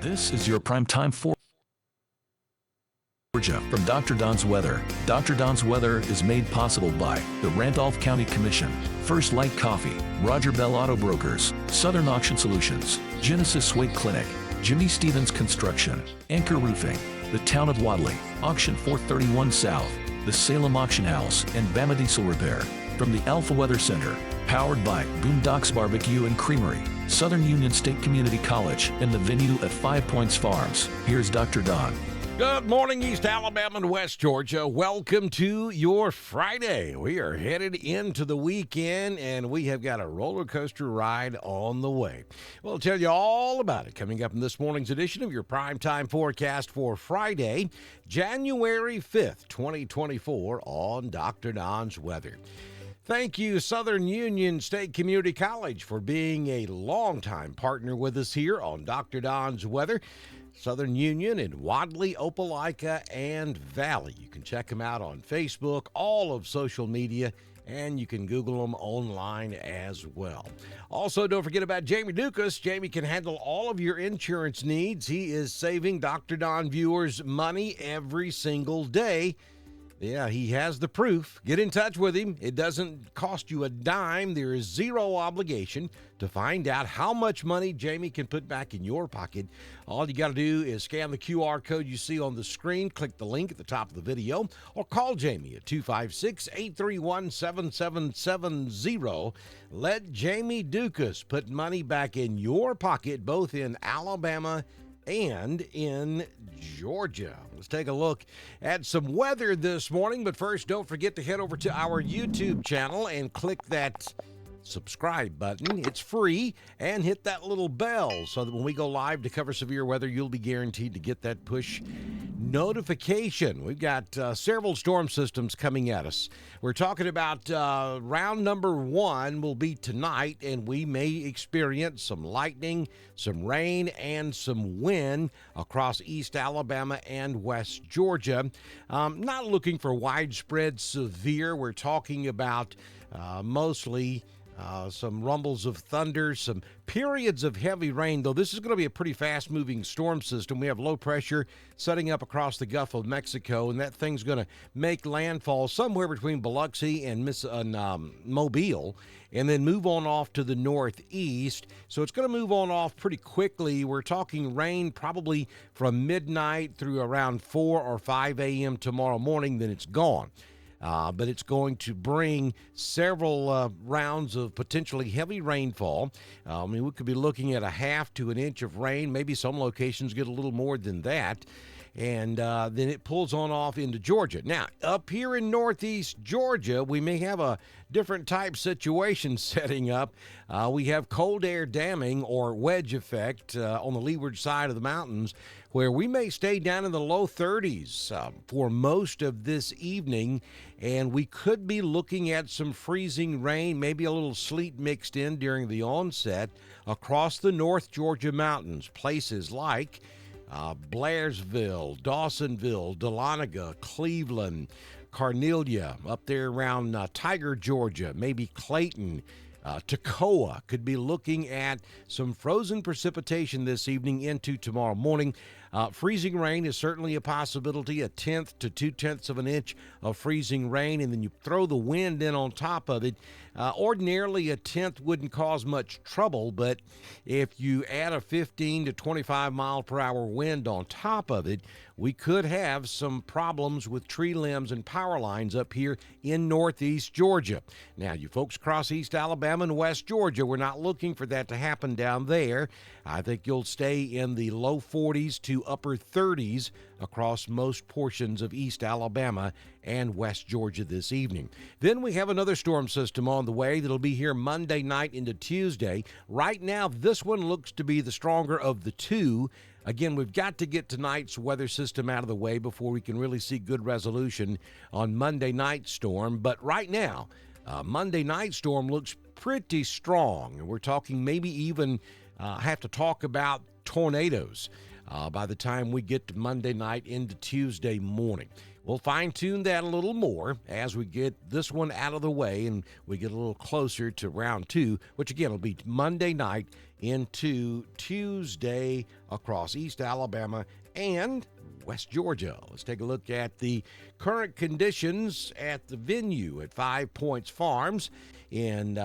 This is your prime time for Georgia from Dr. Don's Weather. Dr. Don's Weather is made possible by the Randolph County Commission, First Light Coffee, Roger Bell Auto Brokers, Southern Auction Solutions, Genesis Wake Clinic, Jimmy Stevens Construction, Anchor Roofing, the Town of Wadley, Auction 431 South, the Salem Auction House, and Bama Diesel Repair. From the Alpha Weather Center, powered by Boondocks Barbecue and Creamery, Southern Union State Community College, and the venue at 5 Points Farms. Here's Dr. Don. Good morning, East Alabama and West Georgia. Welcome to your Friday. We are headed into the weekend, and we have got a roller coaster ride on the way. We'll tell you all about it coming up in this morning's edition of your primetime forecast for Friday, January 5th, 2024 on Dr. Don's Weather. Thank you, Southern Union State Community College, for being a longtime partner with us here on Dr. Don's Weather. Southern Union in Wadley, Opelika, and Valley. You can check them out on Facebook, all of social media, and you can Google them online as well. Also, don't forget about Jamie Dukas. Jamie can handle all of your insurance needs. He is saving Dr. Don viewers money every single day. Yeah, he has the proof. Get in touch with him. It doesn't cost you a dime. There is zero obligation to find out how much money Jamie can put back in your pocket. All you got to do is scan the QR code you see on the screen, click the link at the top of the video, or call Jamie at 256-831-7770. Let Jamie Dukas put money back in your pocket, both in Alabama and in Georgia. Let's take a look at some weather this morning, but first, don't forget to head over to our YouTube channel and click that subscribe button. It's free, and hit that little bell so that when we go live to cover severe weather, you'll be guaranteed to get that push notification. We've got several storm systems coming at us. We're talking about round number one will be tonight, and we may experience some lightning, some rain, and some wind across East Alabama and West Georgia. Not looking for widespread severe. We're talking about mostly some rumbles of thunder, some periods of heavy rain, though this is going to be a pretty fast-moving storm system. We have low pressure setting up across the Gulf of Mexico, and that thing's going to make landfall somewhere between Biloxi and Mobile, and then move on off to the northeast. So it's going to move on off pretty quickly. We're talking rain probably from midnight through around 4 or 5 a.m. tomorrow morning, then it's gone. But it's going to bring several rounds of potentially heavy rainfall. We could be looking at a half to an inch of rain. Maybe some locations get a little more than that. And then it pulls on off into Georgia. Now, up here in northeast Georgia, we may have a different type situation setting up. We have cold air damming or wedge effect on the leeward side of the mountains, where we may stay down in the low 30s for most of this evening, and we could be looking at some freezing rain, maybe a little sleet mixed in during the onset across the North Georgia mountains, places like Blairsville, Dawsonville, Dahlonega, Cleveland, Carnelia, up there around Tiger, Georgia, maybe Clayton, Toccoa. Could be looking at some frozen precipitation this evening into tomorrow morning. Freezing rain is certainly a possibility, 1/10 to 2/10 of an inch of freezing rain, and then you throw the wind in on top of it. Ordinarily, 1/10 wouldn't cause much trouble, but if you add a 15 to 25 mile per hour wind on top of it, we could have some problems with tree limbs and power lines up here in northeast Georgia. Now, you folks across East Alabama and West Georgia, we're not looking for that to happen down there. I think you'll stay in the low 40s to upper 30s across most portions of East Alabama and West Georgia this evening. Then we have another storm system on the way that'll be here Monday night into Tuesday. Right now, this one looks to be the stronger of the two. Again, we've got to get tonight's weather system out of the way before we can really see good resolution on Monday night storm. But right now, Monday night storm looks pretty strong. And we're talking maybe even have to talk about tornadoes. by the time we get to Monday night into Tuesday morning. We'll fine-tune that a little more as we get this one out of the way and we get a little closer to round two, which again will be Monday night into Tuesday across East Alabama and West Georgia. Let's take a look at the current conditions at the venue at 5 Points Farms in,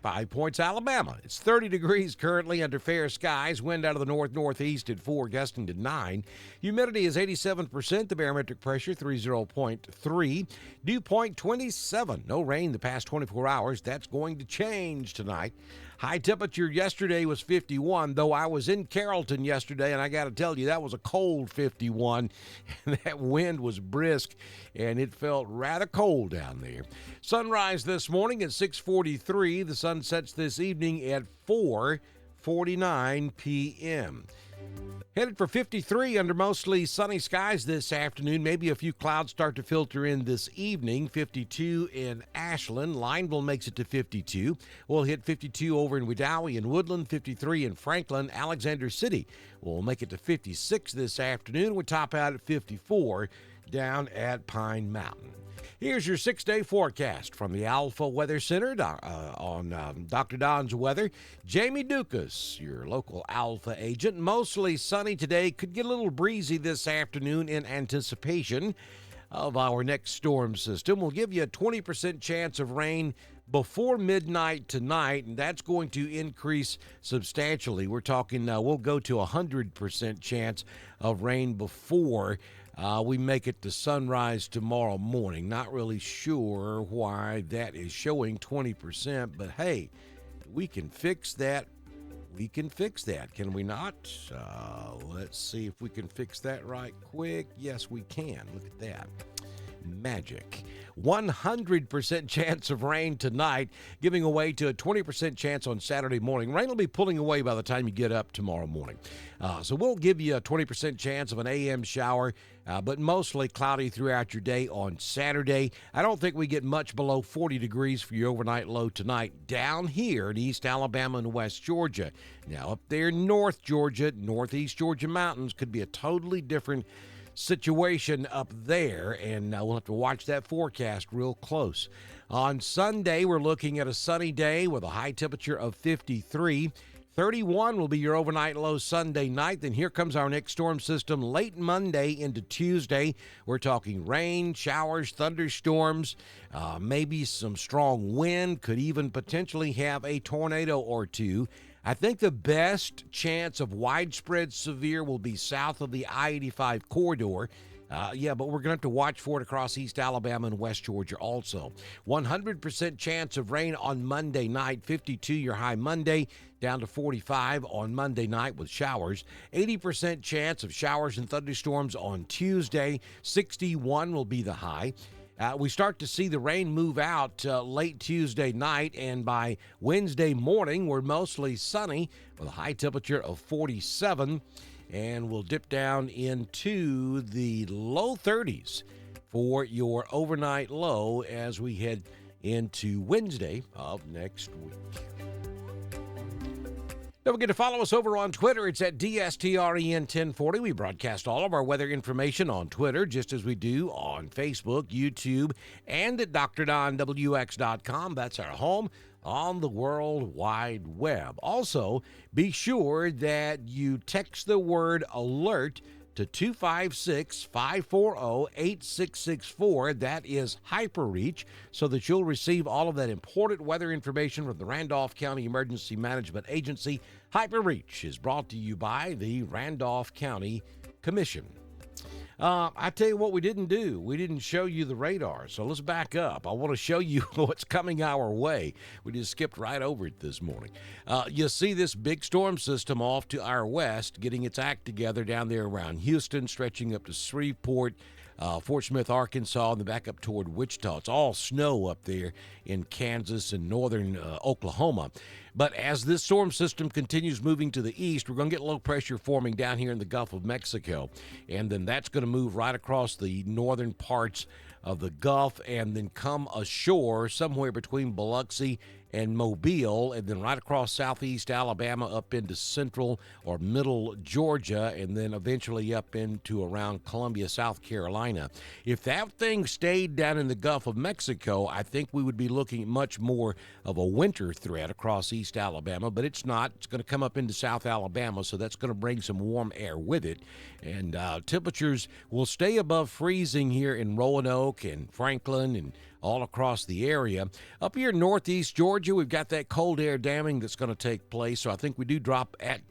5 Points, Alabama. It's 30 degrees currently under fair skies. Wind out of the north-northeast at 4, gusting to 9. Humidity is 87%. The barometric pressure, 30.3. Dew point, 27. No rain the past 24 hours. That's going to change tonight. High temperature yesterday was 51, though I was in Carrollton yesterday, and I got to tell you, that was a cold 51, and that wind was brisk, and it felt rather cold down there. Sunrise this morning at 6:43. The sun sets this evening at 4:49 p.m. Headed for 53 under mostly sunny skies this afternoon. Maybe a few clouds start to filter in this evening. 52 in Ashland. Lineville makes it to 52. We'll hit 52 over in Wedowee and Woodland. 53 in Franklin. Alexander City will make it to 56 this afternoon. We top out at 54 down at Pine Mountain. Here's your 6-day forecast from the Alpha Weather Center on Dr. Don's Weather. Jamie Dukas, your local Alpha agent. Mostly sunny today. Could get a little breezy this afternoon in anticipation of our next storm system. We'll give you a 20% chance of rain before midnight tonight, and that's going to increase substantially. We're talking, we'll go to 100% chance of rain before we make it to sunrise tomorrow morning. Not really sure why that is showing 20%, but hey, we can fix that. We can fix that, can we not? Let's see if we can fix that right quick. Yes, we can. Look at that. Magic. 100% chance of rain tonight, giving away to a 20% chance on Saturday morning. Rain will be pulling away by the time you get up tomorrow morning. So we'll give you a 20% chance of an AM shower, but mostly cloudy throughout your day on Saturday. I don't think we get much below 40 degrees for your overnight low tonight down here in East Alabama and West Georgia. Now up there in North Georgia, Northeast Georgia mountains could be a totally different situation up there, and we'll have to watch that forecast real close. On Sunday, we're looking at a sunny day with a high temperature of 53. 31 will be your overnight low Sunday night. Then here comes our next storm system late Monday into Tuesday. We're talking rain, showers, thunderstorms, maybe some strong wind, could even potentially have a tornado or two. I think the best chance of widespread severe will be south of the I-85 corridor. But we're going to have to watch for it across East Alabama and West Georgia also. 100% chance of rain on Monday night, 52 your high Monday, down to 45 on Monday night with showers. 80% chance of showers and thunderstorms on Tuesday, 61 will be the high. We start to see the rain move out late Tuesday night, and by Wednesday morning, we're mostly sunny with a high temperature of 47, and we'll dip down into the low 30s for your overnight low as we head into Wednesday of next week. Don't forget to follow us over on Twitter. It's at DSTREN1040. We broadcast all of our weather information on Twitter, just as we do on Facebook, YouTube, and at DrDonWX.com. That's our home on the World Wide Web. Also, be sure that you text the word ALERT to 256-540-8664. That is HyperReach, so that you'll receive all of that important weather information from the Randolph County Emergency Management Agency. HyperReach is brought to you by the Randolph County Commission. I tell you what we didn't do. We didn't show you the radar, so let's back up. I want to show you what's coming our way. We just skipped right over it this morning. You see this big storm system off to our west, getting its act together down there around Houston, stretching up to Shreveport, Fort Smith, Arkansas, and then back up toward Wichita. It's all snow up there in Kansas and northern Oklahoma. But as this storm system continues moving to the east, we're going to get low pressure forming down here in the Gulf of Mexico. And then that's going to move right across the northern parts of the Gulf and then come ashore somewhere between Biloxi and Mobile, and then right across southeast Alabama up into central or middle Georgia, and then eventually up into around Columbia, South Carolina. If that thing stayed down in the Gulf of Mexico, I think we would be looking at much more of a winter threat across East Alabama, but it's not. It's going to come up into South Alabama, so that's going to bring some warm air with it. And temperatures will stay above freezing here in Roanoke and Franklin and all across the area. Up here in northeast Georgia, we've got that cold air damming that's going to take place, so I think we do drop at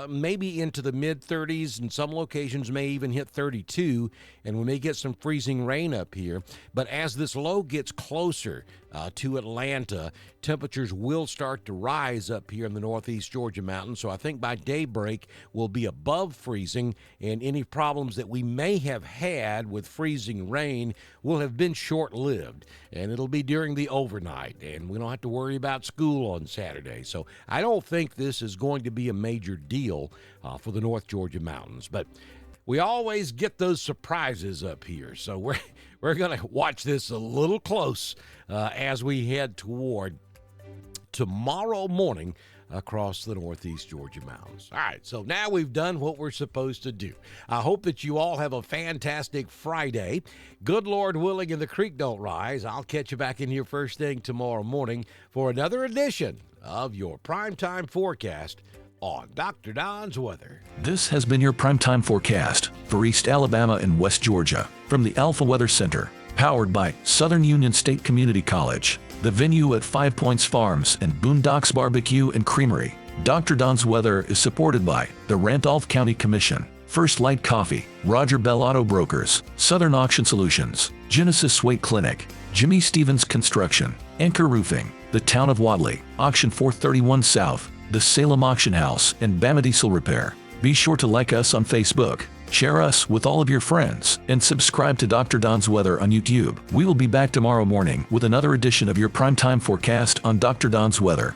maybe into the mid-30s, and some locations may even hit 32, and we may get some freezing rain up here. But as this low gets closer to Atlanta, temperatures will start to rise up here in the northeast Georgia mountains. So I think by daybreak we'll be above freezing, and any problems that we may have had with freezing rain will have been short-lived, and it'll be during the overnight, and we don't have to worry about school on Saturday. So I don't think this is going to be a major deal for the North Georgia mountains, but we always get those surprises up here, so we're going to watch this a little close as we head toward tomorrow morning across the northeast Georgia mountains. All right, so now we've done what we're supposed to do. I hope that you all have a fantastic Friday. Good Lord willing and the creek don't rise. I'll catch you back in here first thing tomorrow morning for another edition of your Primetime Forecast on Dr. Don's Weather. This has been your primetime forecast for East Alabama and West Georgia from the Alpha Weather Center, powered by Southern Union State Community College, the venue at 5 Points Farms and Boondocks Barbecue and Creamery. Dr. Don's Weather is supported by the Randolph County Commission, First Light Coffee, Roger Bell Auto Brokers, Southern Auction Solutions, Genesis Swate Clinic, Jimmy Stevens Construction, Anchor Roofing, the Town of Wadley, Auction 431 South, the Salem Auction House, and Bama Diesel Repair. Be sure to like us on Facebook, share us with all of your friends, and subscribe to Dr. Don's Weather on YouTube. We will be back tomorrow morning with another edition of your primetime forecast on Dr. Don's Weather.